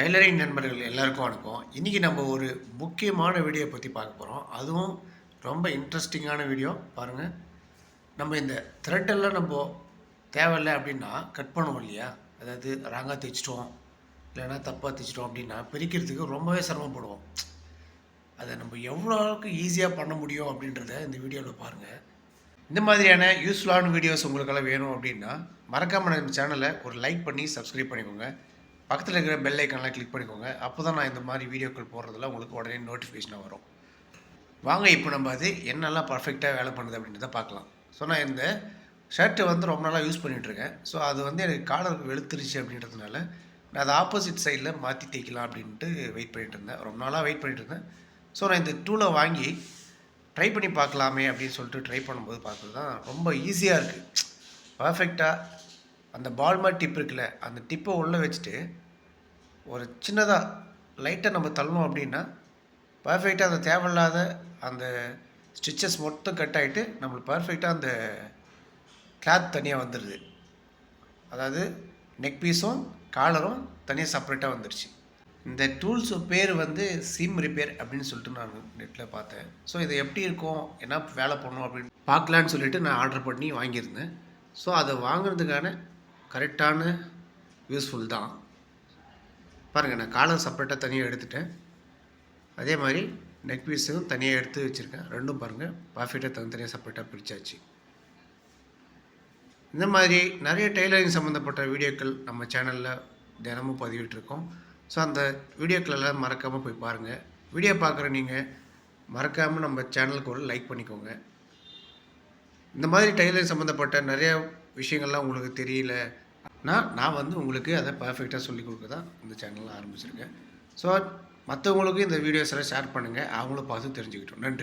Tailoring நண்பர்கள் எல்லாருக்கும் வணக்கம். இன்றைக்கி நம்ம ஒரு முக்கியமான வீடியோ பற்றி பார்க்க போகிறோம். அதுவும் ரொம்ப இன்ட்ரெஸ்டிங்கான வீடியோ பாருங்கள். நம்ம இந்த த்ரெட்டெல்லாம் நம்ம தேவையில்லை அப்படின்னா கட் பண்ணுவோம் இல்லையா? அதாவது ராங்காக தைச்சிட்டோம் இல்லைன்னா தப்பாக தைச்சிட்டோம் அப்படின்னா பிரிக்கிறதுக்கு ரொம்பவே சிரமப்படுவோம். அதை நம்ம எவ்வளோ அளவுக்கு ஈஸியாக பண்ண முடியும் அப்படின்றத இந்த வீடியோவில் பாருங்கள். இந்த மாதிரியான யூஸ்ஃபுல்லான வீடியோஸ் உங்களுக்கெல்லாம் வேணும் அப்படின்னா மறக்காமல் நம்ம சேனலை ஒரு லைக் பண்ணி சப்ஸ்கிரைப் பண்ணிக்கோங்க. பக்கத்தில் இருக்கிற பெல் ஐக்கானெலாம் கிளிக் பண்ணிக்கோங்க. அப்போ தான் நான் இந்த மாதிரி வீடியோக்கள் போடுறதுல உங்களுக்கு உடனே நோட்டிஃபிகேஷனாக வரும். வாங்க இப்போ நம்ம அது என்னெல்லாம் பர்ஃபெக்டாக வேலை பண்ணுது அப்படின்றத பார்க்கலாம். ஸோ நான் இந்த ஷர்ட்டை வந்து ரொம்ப நாளாக யூஸ் பண்ணிகிட்ருக்கேன். ஸோ அது வந்து எனக்கு காலருக்கு வெளுத்துருச்சு அப்படின்றதுனால நான் அதை ஆப்போசிட் சைடில் மாற்றி தைக்கலாம் அப்படின்ட்டு வெயிட் பண்ணிகிட்டு இருந்தேன். ரொம்ப நாளாக வெயிட் பண்ணிகிட்டு இருந்தேன். ஸோ நான் இந்த டூலை வாங்கி ட்ரை பண்ணி பார்க்கலாமே அப்படின்னு சொல்லிட்டு ட்ரை பண்ணும்போது பார்க்குறது தான் ரொம்ப ஈஸியாக இருக்குது. பர்ஃபெக்டாக அந்த பால் மாதிரி டிப் இருக்குல்ல, அந்த டிப்பை உள்ளே வச்சுட்டு ஒரு சின்னதாக லைட்டாக நம்ம தள்ளணும் அப்படின்னா பர்ஃபெக்டாக அந்த தேவையில்லாத அந்த ஸ்டிச்சஸ் மொத்தம் கட் ஆகிட்டு நம்மளுக்கு பர்ஃபெக்டாக அந்த கிளாத் தனியாக வந்துடுது. அதாவது நெக் பீஸும் காலரும் தனியாக செப்பரேட்டாக வந்துடுச்சு. இந்த டூல்ஸு பேர் வந்து சிம் ரிப்பேர் அப்படின்னு சொல்லிட்டு நான் நெட்டில் பார்த்தேன். ஸோ இது எப்படி இருக்கும், என்ன வேலை பண்ணணும் அப்படின்னு பார்க்கலான்னு சொல்லிவிட்டு நான் ஆர்டர் பண்ணி வாங்கியிருந்தேன். ஸோ அதை வாங்குறதுக்கான கரெக்டான யூஸ்ஃபுல் தான். பாருங்கள், நான் காலர் செப்பரேட்டாக தனியாக எடுத்துட்டேன். அதே மாதிரி நெக் பீஸும் தனியாக எடுத்து வச்சுருக்கேன். ரெண்டும் பாருங்கள் பர்ஃபெக்டாக தனித்தனியாக செப்பரேட்டாக பிரித்தாச்சு. இந்த மாதிரி நிறைய டெய்லரிங் சம்மந்தப்பட்ட வீடியோக்கள் நம்ம சேனலில் தினமும் பதிவிட்டுருக்கோம். ஸோ அந்த வீடியோக்கள் எல்லாம் மறக்காமல் போய் பாருங்கள். வீடியோ பார்க்குற நீங்கள் மறக்காமல் நம்ம சேனலுக்கு ஒரு லைக் பண்ணிக்கோங்க. இந்த மாதிரி டெய்லரிங் சம்மந்தப்பட்ட நிறைய விஷயங்கள்லாம் உங்களுக்கு தெரியல, நான் வந்து உங்களுக்கு அதை பர்ஃபெக்டாக சொல்லிக் கொடுக்க தான் இந்த சேனலில் ஆரம்பிச்சிருக்கேன். ஸோ மற்றவங்களுக்கும் இந்த வீடியோஸ் எல்லாம் ஷேர் பண்ணுங்கள், அவங்களும் பார்த்து தெரிஞ்சுக்கிட்டோம். நன்றி.